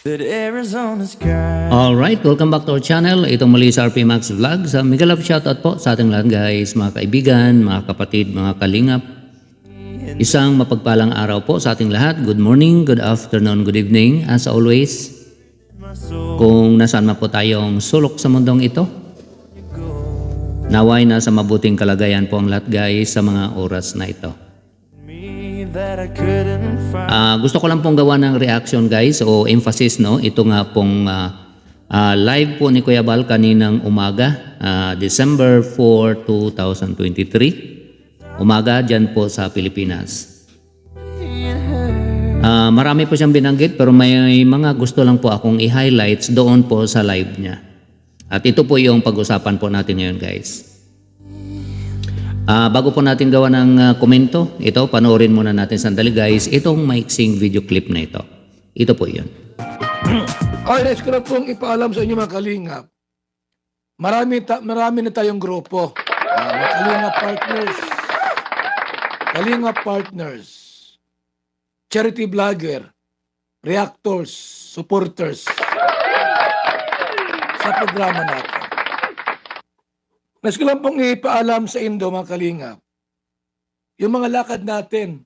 that Arizona's got. Alright, welcome back to our channel. Itong muli sa RP Max Vlog. Mega love shoutout po sa ating lahat guys, mga kaibigan, mga kapatid, mga kalingap. Isang mapagpalang araw po sa ating lahat. Good morning, good afternoon, good evening. As always, kung nasaan man po tayong sulok sa mundong ito, naway na sa mabuting kalagayan po ang lahat guys sa mga oras na ito. That I couldn't find. Gusto ko lang pong gawa ng reaction guys o emphasis, no? Ito nga pong live po ni Kuya Bal kaninang umaga, December 4, 2023. Umaga dyan po sa Pilipinas. Marami po siyang binanggit pero may mga gusto lang po akong i-highlights doon po sa live niya. At ito po yung pag-usapan po natin ngayon guys. Bago po natin gawa ng komento, ito, panoorin muna natin sandali guys, itong maiksing video clip na ito. Ito po yun. Okay, next ko na pong ipaalam sa inyo mga kalingap. Marami na tayong grupo. Mga kalingap partners. Kalingap partners. Charity vlogger. Reactors. Supporters. Sa programa natin. Next ko lang pong ipaalam sa Indo mga kalingap. Yung mga lakad natin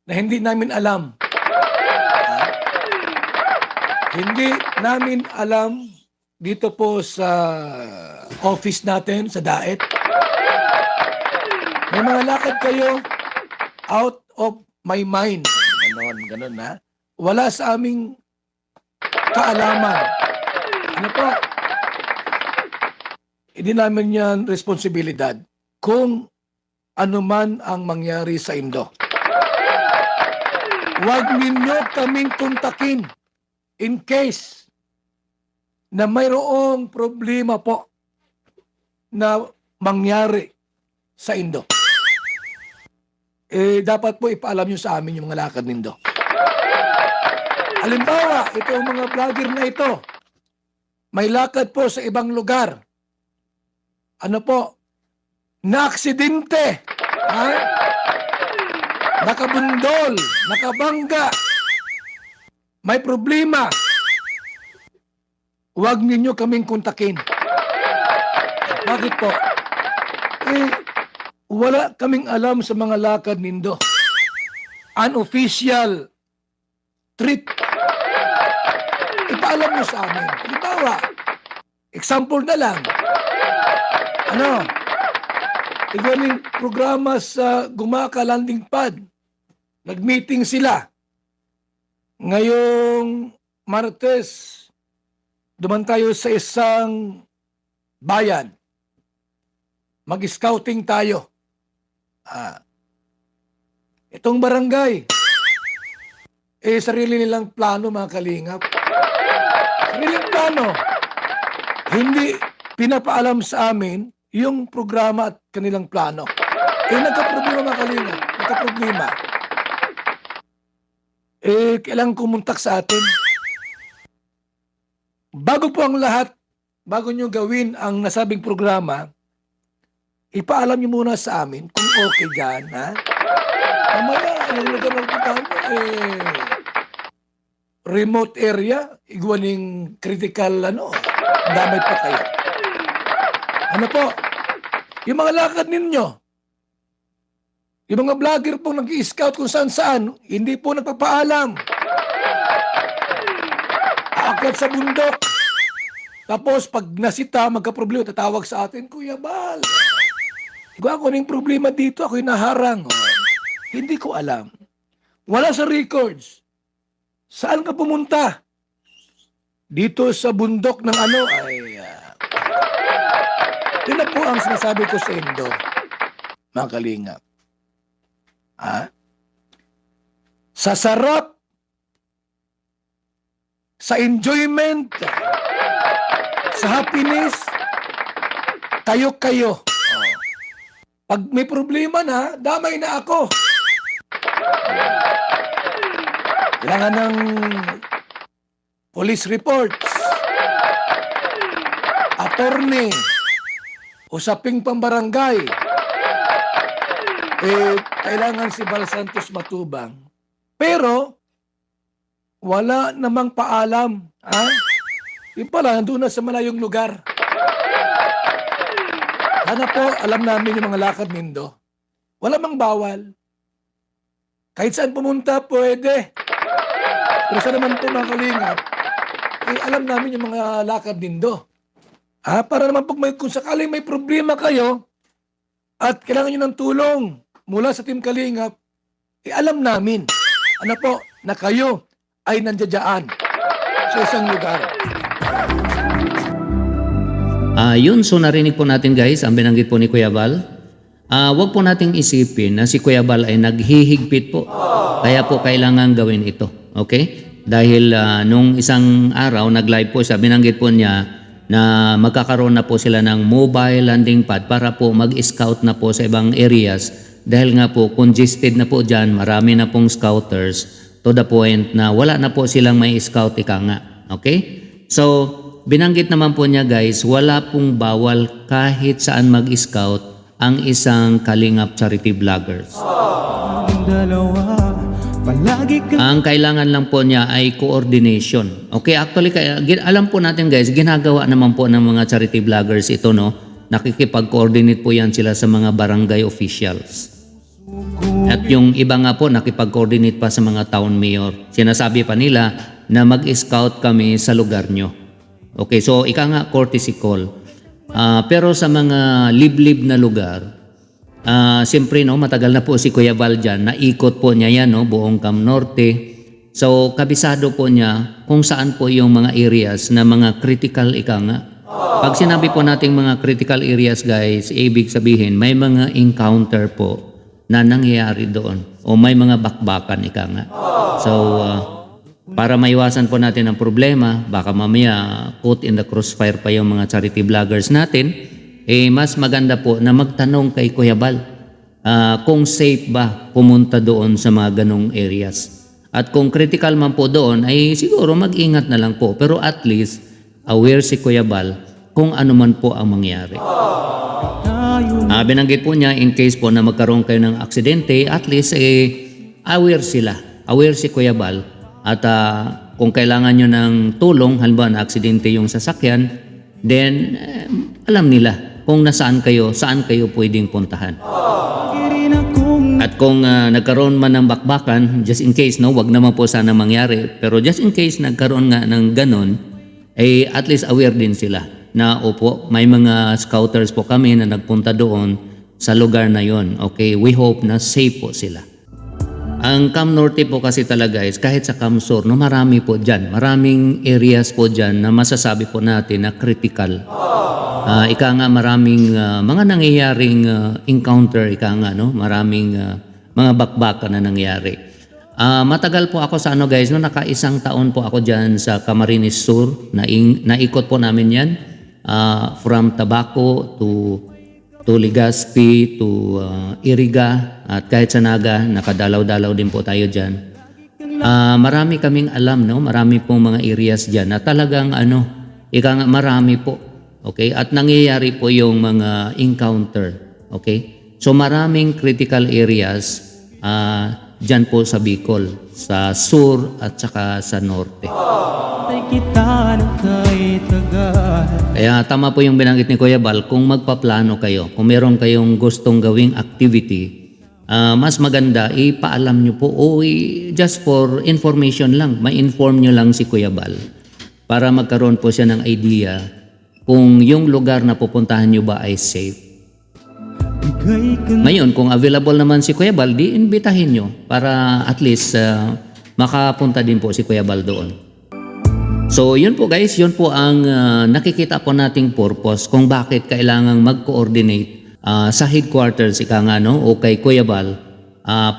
na hindi namin alam. Hindi namin alam dito po sa office natin, sa DAET. May mga lakad kayo out of my mind. Ganon na. Wala sa aming kaalaman. Ano po? Hindi namin yan responsibilidad kung ano man ang mangyari sa Indo. Huwag ninyo kaming kontakin in case na mayroong problema po na mangyari sa Indo. Dapat po ipaalam nyo sa amin yung mga lakad ng Indo. Halimbawa, itong mga vlogger na ito, may lakad po sa ibang lugar. Ano po? Na-aksidente. Nakabundol. Nakabangga. May problema. Huwag ninyo kaming kontakin. Bakit po? Wala kaming alam sa mga lakad nindo. Unofficial trip. Ipaalam nyo sa amin. Halimbawa, example na lang. Igawing programa sa Gumaka Landing Pad. Nag-meeting sila. Ngayong Martes, duman tayo sa isang bayan. Mag-scouting tayo. Itong barangay, sarili nilang plano mga kalingap. Sariling plano. Hindi pinapaalam sa amin yung programa at kanilang plano. Nagka-problema mga kalingap. Nagka-problema. Kailangan kumuntak sa atin. Bago po ang lahat, bago nyo gawin ang nasabing programa, ipaalam nyo muna sa amin kung okay dyan, ha? Mamaya, yung lugar ng puntahan nyo, remote area, iguaning critical, damay pa kayo. Ano po? Yung mga lakad ninyo, yung mga vlogger pong nag-i-scout kung saan-saan, hindi po nagpapaalam. Aakyat sa bundok. Tapos, pag nasita, magka-problema, tatawag sa atin, Kuya Bal. Ako na yung problema dito, ako'y naharang. Hindi ko alam. Wala sa records. Saan ka pumunta? Dito sa bundok ng yun na po ang sinasabi ko sa Indo, mga kalingap. Sa sarap, sa enjoyment, sa happiness, kayo. Pag may problema na, damay na ako. Kailangan ng police reports, attorney, usaping pambarangay. Kailangan si Bal Santos matubang. Pero, Wala namang paalam. Ha? Yung pala, nandun na sa malayong lugar. Sana po, alam namin yung mga lakad nindo. Wala mang bawal. Kahit saan pumunta, pwede. Pero sa naman po mga kalingap, alam namin yung mga lakad nindo. Para naman po kung sakaling may problema kayo at kailangan nyo ng tulong mula sa Team Kalingap, alam namin, na kayo ay nandiyan sa isang lugar. Yun, so narinig po natin guys, ang binanggit po ni Kuya Val. Wag po nating isipin na si Kuya Val ay naghihigpit po. Kaya po kailangan gawin ito. Okay? Dahil nung isang araw, nag-live po siya, binanggit po niya na magkakaroon na po sila ng mobile landing pad para po mag-scout na po sa ibang areas. Dahil nga po, congested na po dyan, marami na pong scouters to the point na wala na po silang may scout ika nga. Okay? So, binanggit naman po niya guys, wala pong bawal kahit saan mag-scout ang isang Kalingap charity vloggers. Ang kailangan lang po niya ay coordination. Okay, actually, alam po natin guys, ginagawa naman po ng mga charity vloggers ito, no? Nakikipag-coordinate po yan sila sa mga barangay officials. At yung iba nga po, nakipag-coordinate pa sa mga town mayor. Sinasabi pa nila na mag-scout kami sa lugar nyo. Okay, so ika nga courtesy call. Pero sa mga liblib na lugar, siyempre no, matagal na po si Kuya Val dyan, naikot po niya yan, no, buong Cam Norte. So kabisado po niya kung saan po yung mga areas na mga critical ika nga. Pag sinabi po nating mga critical areas guys, ibig sabihin may mga encounter po na nangyayari doon o may mga bakbakan ika nga. So para maiwasan po natin ang problema, baka mamaya put in the crossfire pa yung mga charity vloggers natin, mas maganda po na magtanong kay Kuya Val kung safe ba pumunta doon sa mga ganong areas. At kung critical man po doon, ay siguro mag-ingat na lang po. Pero at least, aware si Kuya Val kung ano man po ang mangyari. Binanggit po niya, in case po na magkaroon kayo ng aksidente, at least aware sila. Aware si Kuya Val. At kung kailangan nyo ng tulong, halimbawa na aksidente yung sasakyan, then alam nila kung saan kayo pwedeng puntahan. At kung nagkaroon man ng bakbakan, just in case, no, wag naman po sana mangyari, pero just in case nagkaroon nga ng ganon, at least aware din sila na opo, may mga scouters po kami na nagpunta doon sa lugar na yon. Okay, we hope na safe po sila. Ang Cam Norte po kasi talaga is kahit sa Cam Sur, no, marami po dyan. Maraming areas po dyan na masasabi po natin na critical. Ika nga maraming mga nangyayaring encounter, ika nga, no? Maraming mga bakbakan na nangyari. Matagal po ako sa guys, no? Naka-1 taon po ako dyan sa Camarines Sur. Naikot po namin yan. From Tabaco to Legazpi, to Iriga, at kahit sa Naga, nakadalaw-dalaw din po tayo dyan. Marami kaming alam, no? Marami pong mga areas dyan na talagang ika nga marami po. Okay? At nangyayari po yung mga encounter. Okay? So maraming critical areas dyan po sa Bicol, sa Sur at saka sa Norte. Kaya tama po yung binanggit ni Kuya Val, kung magpaplano kayo, kung meron kayong gustong gawing activity, mas maganda ipaalam nyo po o just for information lang, ma-inform nyo lang si Kuya Val para magkaroon po siya ng idea kung yung lugar na pupuntahan nyo ba ay safe. Ngayon, kung available naman si Kuya Val, di imbitahin nyo para at least makapunta din po si Kuya Val doon. So yun po guys, yun po ang nakikita po nating purpose kung bakit kailangang mag-coordinate sa headquarters ika nga, no, o kay Kuya Val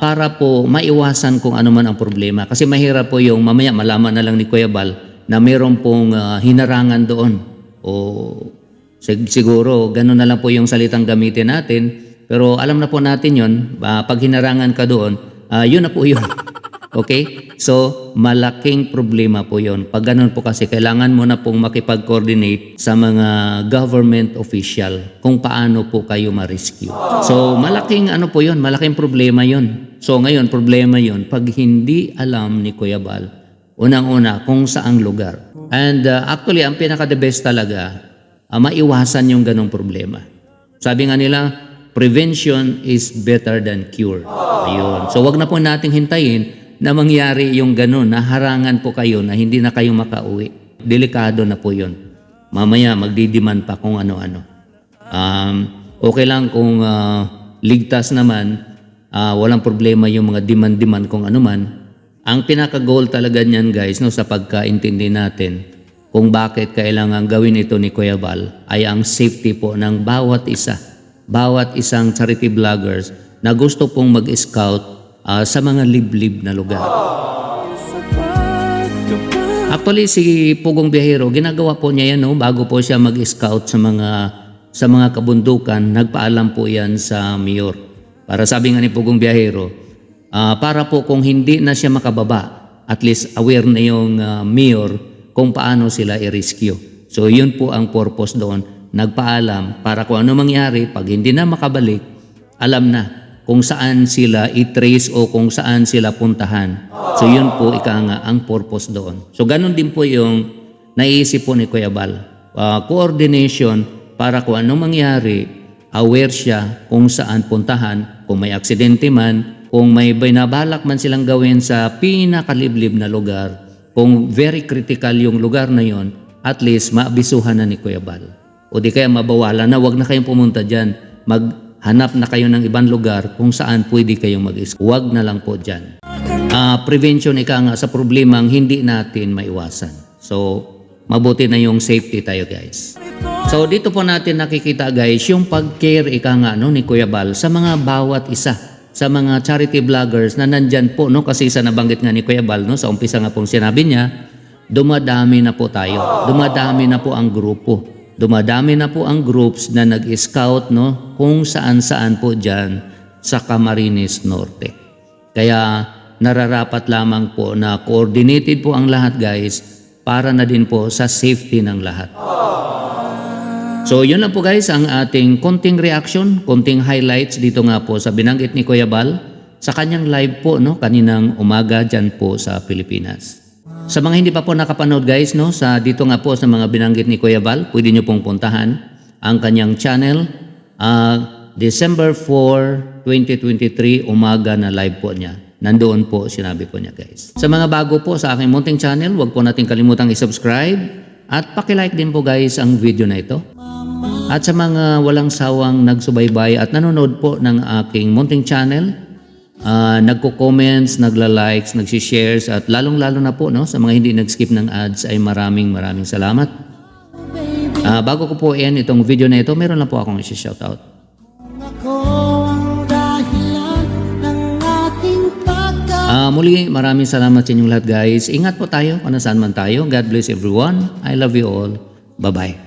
para po maiwasan kung ano man ang problema. Kasi mahirap po yung mamaya malaman na lang ni Kuya Val na mayroon pong hinarangan doon. O siguro ganun na lang po yung salitang gamitin natin. Pero alam na po natin yun, pag hinarangan ka doon, yun na po yun. Okay? So, malaking problema po yun. Pag ganun po kasi, kailangan mo na pong makipag-coordinate sa mga government official kung paano po kayo ma-rescue. So, malaking po yun, malaking problema yun. So, ngayon, problema yun, pag hindi alam ni Kuya Val Unang-una, kung saang lugar. And actually, ang pinaka-the best talaga, maiwasan yung ganong problema. Sabi nga nila, prevention is better than cure. Ayun. So wag na po nating hintayin na mangyari yung ganon, na harangan po kayo na hindi na kayo makauwi. Delikado na po yun. Mamaya magdidiman pa kung ano-ano. Okay lang kung ligtas naman, walang problema yung mga demand-demand kung ano man. Ang pinaka-goal talaga niyan guys, no, sa pagkaintindi natin kung bakit kailangan gawin ito ni Kuya Bal ay ang safety po ng bawat isa. Bawat isang charity vloggers na gusto pong mag-scout sa mga liblib na lugar. Actually, si Pugong Biyahero, ginagawa po niya yan, no, bago po siya mag-scout sa mga kabundukan, nagpaalam po yan sa mayor. Para sabi nga ni Pugong Biyahero, para po kung hindi na siya makababa, at least aware na yung mayor kung paano sila i-rescue. So yun po ang purpose doon, nagpaalam para kung ano mangyari, pag hindi na makabalik, alam na kung saan sila i-trace o kung saan sila puntahan. So yun po ang purpose doon. So ganun din po yung naiisip po ni Kuya Bal. Coordination para kung ano mangyari, aware siya kung saan puntahan, kung may aksidente man, kung may binabalak man silang gawin sa pinakaliblib na lugar, kung very critical yung lugar na yon, at least maabisuhan na ni Kuya Bal. O di kaya mabawalan na, wag na kayong pumunta dyan. Maghanap na kayo ng ibang lugar kung saan pwede kayong mag-escape. Wag na lang po dyan. Prevention ika nga sa problemang hindi natin maiwasan. So, mabuti na yung safety tayo guys. So, dito po natin nakikita guys, yung pag-care ika nga ni Kuya Bal sa mga bawat isa, sa mga charity vloggers na nandyan po, no? Kasi sa nabanggit nga ni Kuya Bal, no? Sa umpisa nga pong sinabi niya, dumadami na po tayo. Dumadami na po ang grupo. Dumadami na po ang groups na nag-scout, no? Kung saan-saan po dyan sa Camarines Norte. Kaya nararapat lamang po na coordinated po ang lahat guys para na din po sa safety ng lahat. So yun lang po guys ang ating konting reaction, konting highlights dito nga po sa binanggit ni Kuya Bal sa kanyang live po, no, kaninang umaga dyan po sa Pilipinas. Sa mga hindi pa po nakapanood guys, no, sa dito nga po sa mga binanggit ni Kuya Bal, pwede nyo pong puntahan ang kanyang channel. December 4, 2023, umaga na live po niya. Nandoon po, sinabi po niya guys. Sa mga bago po sa aking munting channel, huwag po natin kalimutang i-subscribe at paki-like din po guys ang video na ito. At sa mga walang sawang nagsubaybay at nanonood po ng aking munting channel, nagko-comments, nagla-likes, nagsishares at lalong-lalo na po, no, sa mga hindi nag-skip ng ads ay maraming salamat. Bago ko po yan itong video na ito, meron lang po akong isi-shoutout. Muli, maraming salamat sa inyong lahat guys. Ingat po tayo kung nasaan man tayo. God bless everyone. I love you all. Bye-bye.